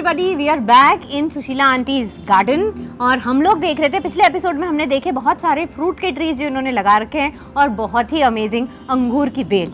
Everybody, we are back in Sushila aunty's garden. और हम लोग देख रहे थे पिछले एपिसोड में, हमने देखे बहुत सारे फ्रूट के ट्रीज जो इन्होंने लगा रखे हैं और बहुत ही अमेजिंग अंगूर की बेल।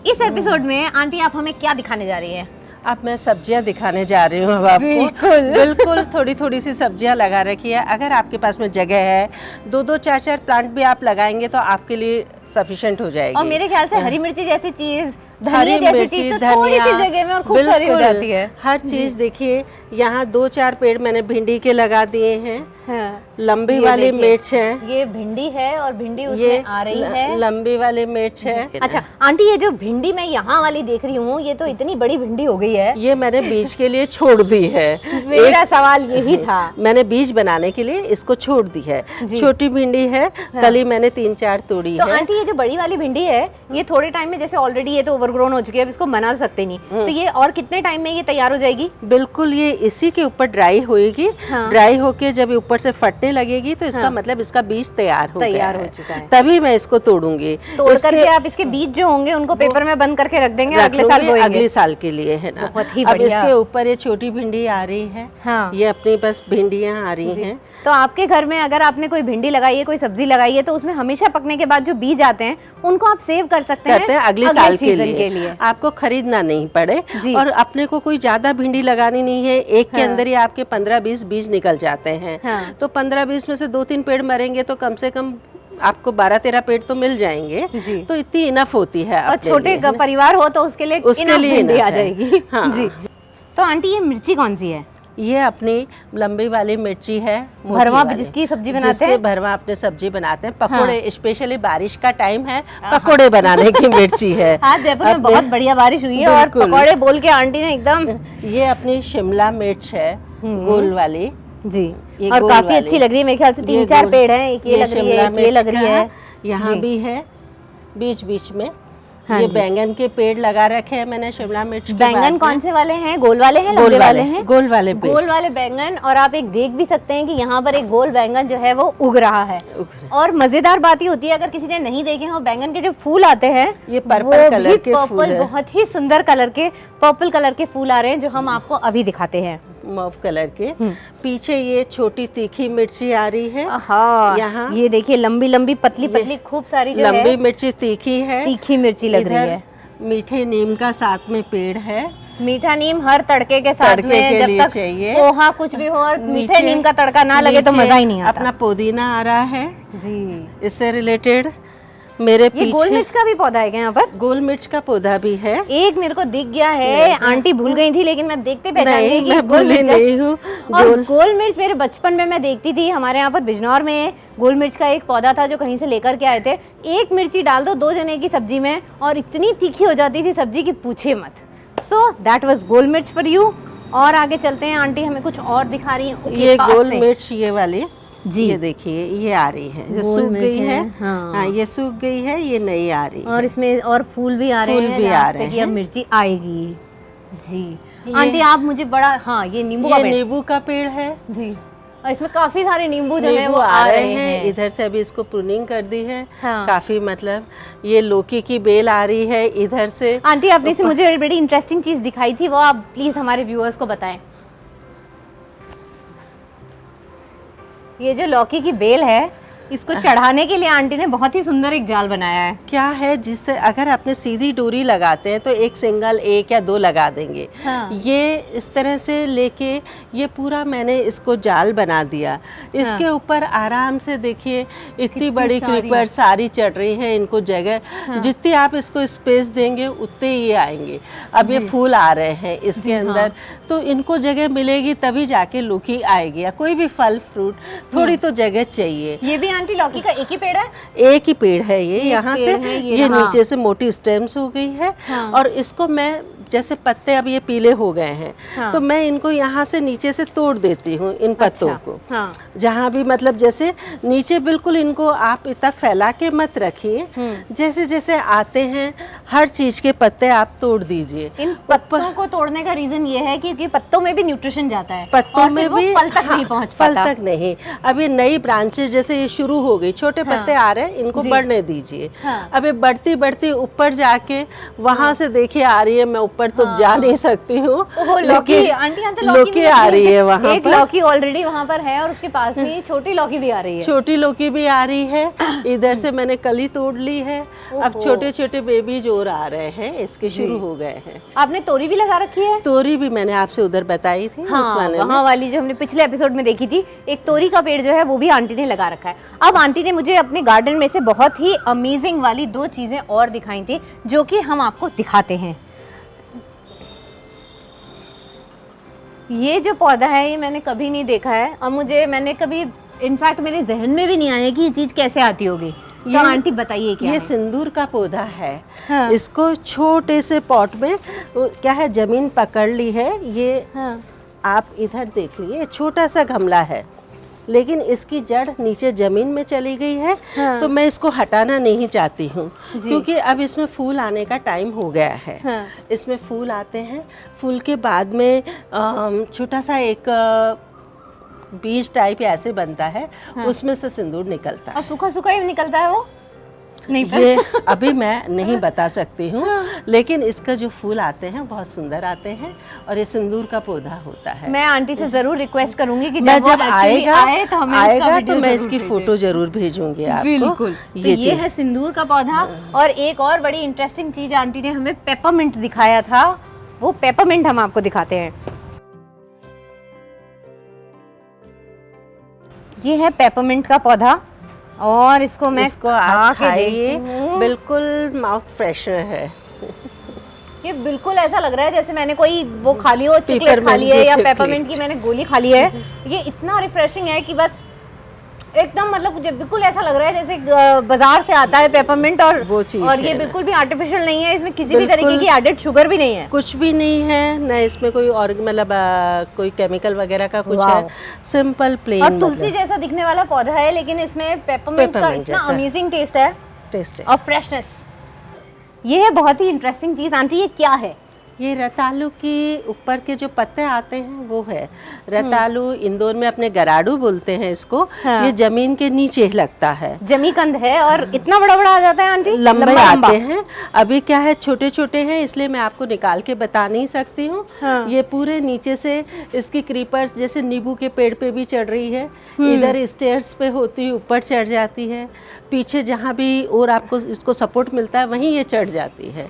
इस एपिसोड में आंटी आप हमें क्या दिखाने जा रही हैं? अब मैं सब्जियां दिखाने जा रही हूँ आपको। बिल्कुल थोड़ी थोड़ी सी सब्जियां लगा रखी है। अगर आपके पास में जगह है, दो चार प्लांट भी आप लगाएंगे तो आपके लिए सफिशिएंट हो जाएगी। और मेरे ख्याल से हरी मिर्ची जैसी चीज, धनिया जैसी चीज तो थोड़ी सी जगह में और खूब सारी हो जाती है। हर चीज देखिए, यहाँ 2-4 पेड़ मैंने भिंडी के लगा दिए हैं। हाँ। लंबी वाली मिर्च है, ये भिंडी है और भिंडी उसमें आ रही है। लंबी वाली मिर्च है। अच्छा आंटी, ये जो भिंडी मैं यहाँ वाली देख रही हूँ, ये तो इतनी बड़ी भिंडी हो गई है। ये मैंने बीज के लिए छोड़ दी है। मेरा सवाल यही था, मैंने बीज बनाने के लिए इसको छोड़ दी है। छोटी भिंडी है। हाँ। कल ही मैंने 3-4 तोड़ी है। तो आंटी, ये जो बड़ी वाली भिंडी है, ये थोड़े टाइम में, जैसे ऑलरेडी ये तो ओवरग्रोन हो चुकी है, अब इसको बना सकते नहीं, तो ये और कितने टाइम में ये तैयार हो जाएगी? बिल्कुल, ये इसी के ऊपर ड्राई होएगी। हाँ। ड्राई होके जब ऊपर से फटने लगेगी तो इसका मतलब इसका बीज तैयार हो चुका है। तभी मैं इसको तोड़ूंगी। तोड़ करके आप इसके बीज जो होंगे उनको पेपर में बंद करके रख देंगे, अगले साल के लिए, है ना। अब इसके ऊपर ये छोटी भिंडी आ रही है। हाँ। ये अपनी बस भिंडियां आ रही हैं। तो आपके घर में अगर आपने कोई भिंडी लगाई है, कोई सब्जी लगाई है, तो उसमें हमेशा पकने के बाद जो बीज आते हैं उनको आप सेव कर सकते हैं अगले साल के लिए। आपको खरीदना नहीं पड़े। और अपने को कोई ज्यादा भिंडी लगानी नहीं है। एक के अंदर ही आपके 15-20 बीज निकल जाते हैं। हाँ। तो 15-20 में से 2-3 पेड़ मरेंगे तो कम से कम आपको 12-13 पेड़ तो मिल जाएंगे। तो इतनी इनफ होती है। और छोटे परिवार हो तो उसके लिए भिंडी आ जाएगी। हाँ। जी। तो आंटी, ये मिर्ची कौन सी है? ये अपनी लंबी वाली मिर्ची है, भरवा, जिसकी सब्जी बनाते हैं। भरवा अपने सब्जी बनाते हैं, पकोड़े। हाँ। स्पेशली बारिश का टाइम है, पकोड़े बनाने की मिर्ची है। आज जयपुर में बहुत बढ़िया बारिश हुई है और पकोड़े बोल के आंटी ने एकदम। ये अपनी शिमला मिर्च है, गोल वाली जी, और काफी अच्छी लग रही है। मेरे ख्याल से 3-4 पेड़ हैं, एक ये लग रही है, एक ये लग रही है, यहाँ भी है बीच बीच में। हाँ। ये बैंगन के पेड़ लगा रखे हैं मैंने शिमला मिर्च के। बैंगन कौन से वाले हैं? गोल वाले हैं, लंबे वाले हैं? गोल वाले बैंगन। और आप एक देख भी सकते हैं कि यहाँ पर एक गोल बैंगन जो है वो उग रहा है। और मजेदार बात ही होती है, अगर किसी ने नहीं देखे हो, बैंगन के जो फूल आते हैं, ये पर्पल कलर के फूल है। बहुत ही सुंदर कलर के पर्पल कलर के फूल आ रहे हैं, जो हम आपको अभी दिखाते हैं, मॉव कलर के। पीछे ये छोटी तीखी मिर्ची आ रही है। यहाँ ये देखिए, लंबी लंबी पतली पतली खूब सारी जो लंबी मिर्ची तीखी है, तीखी मिर्ची लग रही है। मीठे नीम का साथ में पेड़ है। मीठा नीम हर तड़के के साथ में, जब तक चाहिए पोहा कुछ भी हो और मीठे नीम का तड़का ना लगे तो मजा ही नहीं आता। अपना पुदीना आ रहा है जी, इससे रिलेटेड। मेरे पीछे गोल मिर्च का भी पौधा है क्या यहाँ पर? गोल मिर्च का पौधा भी है। एक मेरे को दिख गया है, आंटी भूल गई थी, लेकिन मैं देखते पहचान गई कि मैं भूली नहीं हूँ। और गोल मिर्च मेरे बचपन में मैं देखती थी, हमारे यहाँ पर बिजनौर में गोल मिर्च का एक पौधा था जो कहीं से लेकर के आए थे। एक मिर्ची डाल दो 2 जने की सब्जी में और इतनी तीखी हो जाती थी सब्जी की, पूछे मत। सो दैट वाज गोल मिर्च फॉर यू। और आगे चलते हैं, आंटी हमें कुछ और दिखा रही है। ये गोल मिर्च, ये वाली जी, ये देखिए, ये आ रही है, ये सूख गई है। हाँ, ये सूख गई है, ये नई आ रही है। और इसमें और फूल भी आ रहे हैं, अब मिर्ची आएगी जी। आंटी आप मुझे बड़ा, हाँ, ये नींबू का पेड़ है जी, और इसमें काफी सारे नींबू जो है वो आ रहे हैं। इधर से अभी इसको प्रूनिंग कर दी है। हाँ। काफी, मतलब ये लौकी की बेल आ रही है इधर से। आंटी आपने से मुझे बड़ी इंटरेस्टिंग चीज दिखाई थी, वो आप प्लीज हमारे व्यूअर्स को बताएं। ये जो लौकी की बेल है, इसको चढ़ाने के लिए आंटी ने बहुत ही सुंदर एक जाल बनाया है। क्या है, जिससे अगर आपने सीधी डोरी लगाते हैं तो एक सिंगल 1 या 2 लगा देंगे। हाँ। ये इस तरह से लेके ये पूरा मैंने इसको जाल बना दिया। इसके हाँ। ऊपर आराम से देखिए, इतनी बड़ी क्रीपर सारी चढ़ रही है, इनको जगह। हाँ। जितनी आप इसको स्पेस देंगे उतने ये आएंगे। अब ये फूल आ रहे हैं इसके अंदर। हाँ। तो इनको जगह मिलेगी तभी जाके लौकी आएगी, या कोई भी फल फ्रूट, थोड़ी तो जगह चाहिए। ये भी आंटी लौकी का एक ही पेड़ है? एक ही पेड़ है ये, यहाँ से ये नीचे से मोटी स्टेम्स हो गई है। हाँ। और इसको मैं जैसे पत्ते अब ये पीले हो गए हैं। हाँ। तो मैं इनको यहाँ से नीचे से तोड़ देती हूँ इन पत्तों को। हाँ। जहाँ भी, मतलब जैसे नीचे बिल्कुल इनको आप इतना फैला के मत रखिए, जैसे जैसे आते हैं हर चीज के पत्ते आप तोड़ दीजिए। इन पत्तों को तोड़ने का रीजन ये है क्योंकि पत्तों में भी न्यूट्रिशन जाता है, पत्तों में भी फल तक नहीं पहुँच पाता। फल तक नहीं, अभी नई ब्रांचेस जैसे ये शुरू हो गई, छोटे पत्ते आ रहे हैं, इनको बढ़ने दीजिए। अभी बढ़ती बढ़ती ऊपर जाके वहां से देखिए आ रही है, मैं ऊपर तो जा नहीं सकती हूँ। ओह, लौकी आंटी, यहाँ तो लौकी भी आ लगी रही है वहाँ एक पर। लौकी ऑलरेडी वहाँ पर है और उसके पास में छोटी लौकी भी आ रही है। छोटी लौकी भी आ रही है, इधर से मैंने कली तोड़ ली है। अब ओहो। छोटे छोटे बेबीज और आ रहे हैं, इसके शुरू हो गए हैं। आपने तोरी भी लगा रखी है? तोरी भी मैंने आपसे उधर बताई थी, हाँ, उस वाले में। वहाँ वाली जो हमने पिछले एपिसोड में देखी थी, एक तोरी का पेड़ जो है वो भी आंटी ने लगा रखा है। अब आंटी ने मुझे अपने गार्डन में से बहुत ही अमेजिंग वाली 2 चीजें और दिखाई थी, जो कि हम आपको दिखाते हैं। ये जो पौधा है ये मैंने कभी नहीं देखा है और मैंने कभी इनफैक्ट मेरे जहन में भी नहीं आया कि ये चीज कैसे आती होगी। तो आंटी बताइए क्या ये है? सिंदूर का पौधा है। हाँ। इसको छोटे से पॉट में क्या है, जमीन पकड़ ली है ये। हाँ। आप इधर देखिए, छोटा सा गमला है लेकिन इसकी जड़ नीचे जमीन में चली गई है। हाँ। तो मैं इसको हटाना नहीं चाहती हूँ क्योंकि अब इसमें फूल आने का टाइम हो गया है। हाँ। इसमें फूल आते हैं, फूल के बाद में छोटा सा एक बीज टाइप ऐसे बनता है। हाँ। उसमें से सिंदूर निकलता और है। सूखा सूखा ही निकलता है वो? नहीं ये अभी मैं नहीं बता सकती हूँ, लेकिन इसका जो फूल आते हैं बहुत सुंदर आते हैं और ये सिंदूर का पौधा होता है। मैं आंटी से जरूर रिक्वेस्ट करूंगी कि मैं जब वो actually आए तो हमें इसका आएगा वीडियो तो मैं जरूर इसकी भेजें। फोटो जरूर भेजूंगी आपको। बिल्कुल। तो ये चीज़। है सिंदूर का पौधा। और एक और बड़ी इंटरेस्टिंग चीज आंटी ने हमें पेपरमिंट दिखाया था, वो पेपरमिंट हम आपको दिखाते हैं। ये है पेपरमिंट का पौधा और इसको मैं इसको आप खा के खाइए, देखती हूँ। बिल्कुल माउथ फ्रेशनर है। ये बिल्कुल ऐसा लग रहा है जैसे मैंने कोई वो खा ली हो, चॉकलेट खा Peppermint ली है की या chocolate। पेपरमिंट की मैंने गोली खा ली है। ये इतना रिफ्रेशिंग है कि बस एकदम मतलब मुझे बिल्कुल ऐसा लग रहा है जैसे बाजार से आता है पेपरमिंट। और वो चीज़ और ये है। बिल्कुल भी आर्टिफिशियल नहीं है, इसमें किसी भी बिल्कुल। तरीके की एडेड शुगर भी नहीं है। कुछ भी नहीं है, न इसमें कोई और मतलब कोई केमिकल वगैरह का कुछ वाह। है। सिंपल प्लेन और तुलसी जैसा दिखने वाला पौधा है लेकिन इसमें पेपरमिंट का Peppermint इतना जैसा। अमेजिंग टेस्ट है टेस्ट है। और फ्रेशनेस। ये है बहुत ही इंटरेस्टिंग चीज। आंटी ये क्या है? ये रतालू की ऊपर के जो पत्ते आते हैं वो है रतालू। इंदौर में अपने गराडू बोलते हैं इसको। हाँ। ये जमीन के नीचे लगता है, जमीकंद है और इतना बड़ा बड़ा आ जाता है आंटी? लंबे लंबा। आते हैं। अभी क्या है, छोटे छोटे हैं इसलिए मैं आपको निकाल के बता नहीं सकती हूँ। हाँ। ये पूरे नीचे से इसकी क्रीपर्स जैसे नींबू के पेड़ पे भी चढ़ रही है, इधर स्टेयर्स पे होती है ऊपर चढ़ जाती है, पीछे जहाँ भी और आपको इसको सपोर्ट मिलता है वहीं ये चढ़ जाती है।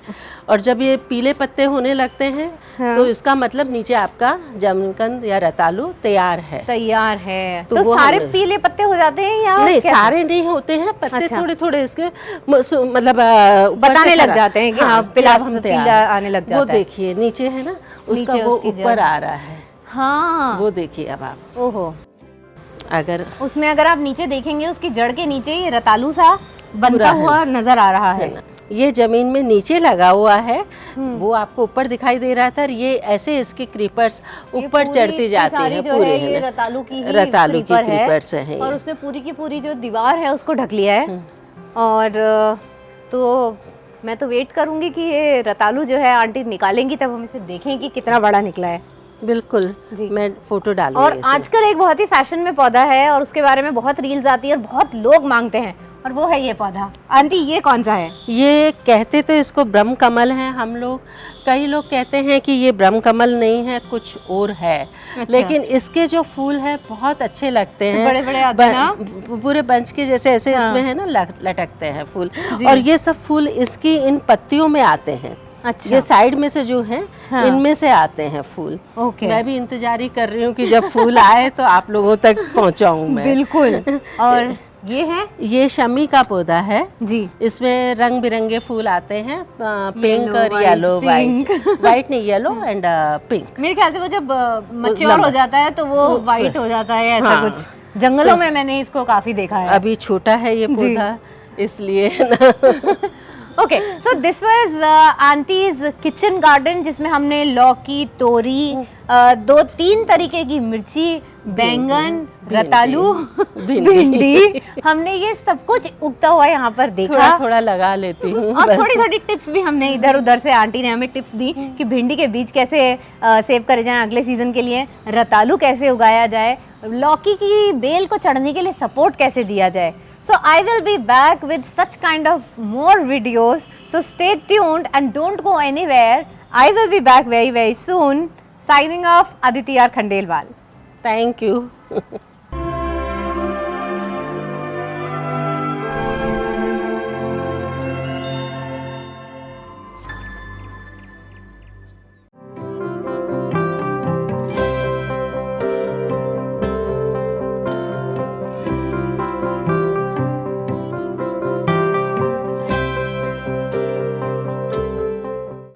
और जब ये पीले पत्ते होने लगते हैं हाँ। तो इसका मतलब नीचे आपका जमकंद या रतालू तैयार है। तैयार है। तो तो वो सारे हमने- पीले पत्ते हो जाते हैं या नहीं, कैसे? सारे नहीं होते हैं पत्ते। अच्छा। थोड़े थोड़े इसके मतलब ऊपर बताने से लग खरा- जाते हैं कि हाँ, कि पीला अब हम तैयार पीला हैं। आने लग वो जाता है। देखिए नीचे है ना उसका, नीचे वो उसकी जड़। ऊपर आ रहा है। हाँ। वो देखिए अब आप ओहो। अगर उसमें अगर आप नीचे देखेंगे उसकी जड़ के नीचे ये रतालू सा बनता पूरा है। हुआ नजर आ रहा है। ये जमीन में नीचे लगा हुआ है, हम्म। वो आपको ऊपर दिखाई दे रहा था। और ये ऐसे इसके क्रीपर्स ये ऊपर पूरी चढ़ती इतनी जाती सारी है जो पूरे, है है ये ना? रतालू की ही रतालू की creeper है। क्रीपर्स हैं और ये। उसने पूरी की पूरी जो दीवार है उसको ढक लिया है। और तो मैं तो वेट करूंगी कि ये रतालू जो है आंटी निकालेंगी तब हम इसे देखें कि कितना बड़ा निकला है। बिल्कुल जी। मैं फोटो डालूंगी और इसमें। आजकल एक बहुत ही फैशन में पौधा है और उसके बारे में बहुत रील्स आती है और बहुत लोग मांगते हैं, और वो है ये पौधा। आंटी ये कौन सा है? ये कहते तो इसको ब्रह्म कमल है हम लोग। कई लोग कहते हैं कि ये ब्रह्म कमल नहीं है, कुछ और है। अच्छा। लेकिन इसके जो फूल हैं बहुत अच्छे लगते हैं। बड़े बड़े आते हैं ना? पूरे बंच के जैसे ऐसे हाँ। इसमें है ना लटकते हैं फूल। जी। और ये सब फूल इसकी इन पत्तियों में आते हैं। अच्छा। ये साइड में से जो है हाँ। इनमें से आते हैं फूल। ओके। मैं भी इंतजार ही कर रही हूँ कि जब फूल आए तो आप लोगों तक पहुँचाऊँ मैं। बिल्कुल। और ये है? ये शमी का पौधा है। जी। इसमें रंग बिरंगे फूल आते हैं, पिंक Yellow, और white, yellow pink। White. White नहीं, येलो एंड पिंक। मेरे ख्याल से वो जब मैच्योर लंबा। हो जाता है तो वो वाइट हो जाता है, ऐसा हाँ। कुछ। जंगलों में मैंने इसको काफी देखा है। अभी छोटा है ये जी। पौधा इसलिए ना। Okay, so this was aunties kitchen garden, जिसमें हमने लौकी, तोरी, 2-3 तरीके की मिर्ची, बैंगन, रतालू, भिंडी, हमने ये सब कुछ उगता हुआ यहाँ पर देखा। थोड़ा थोड़ा लगा लेती हूँ और बस। थोड़ी थोड़ी टिप्स भी हमने इधर उधर से, आंटी ने हमें टिप्स दी कि भिंडी के बीज कैसे सेव करे जाएं अगले सीजन के लिए, रतालू कैसे उगाया जाए, लौकी की बेल को चढ़ने के लिए सपोर्ट कैसे दिया जाए। So I will be back with such kind of more videos. So stay tuned and don't go anywhere. I will be back very, very soon. Signing off, Aditi R. Khandelwal. Thank you.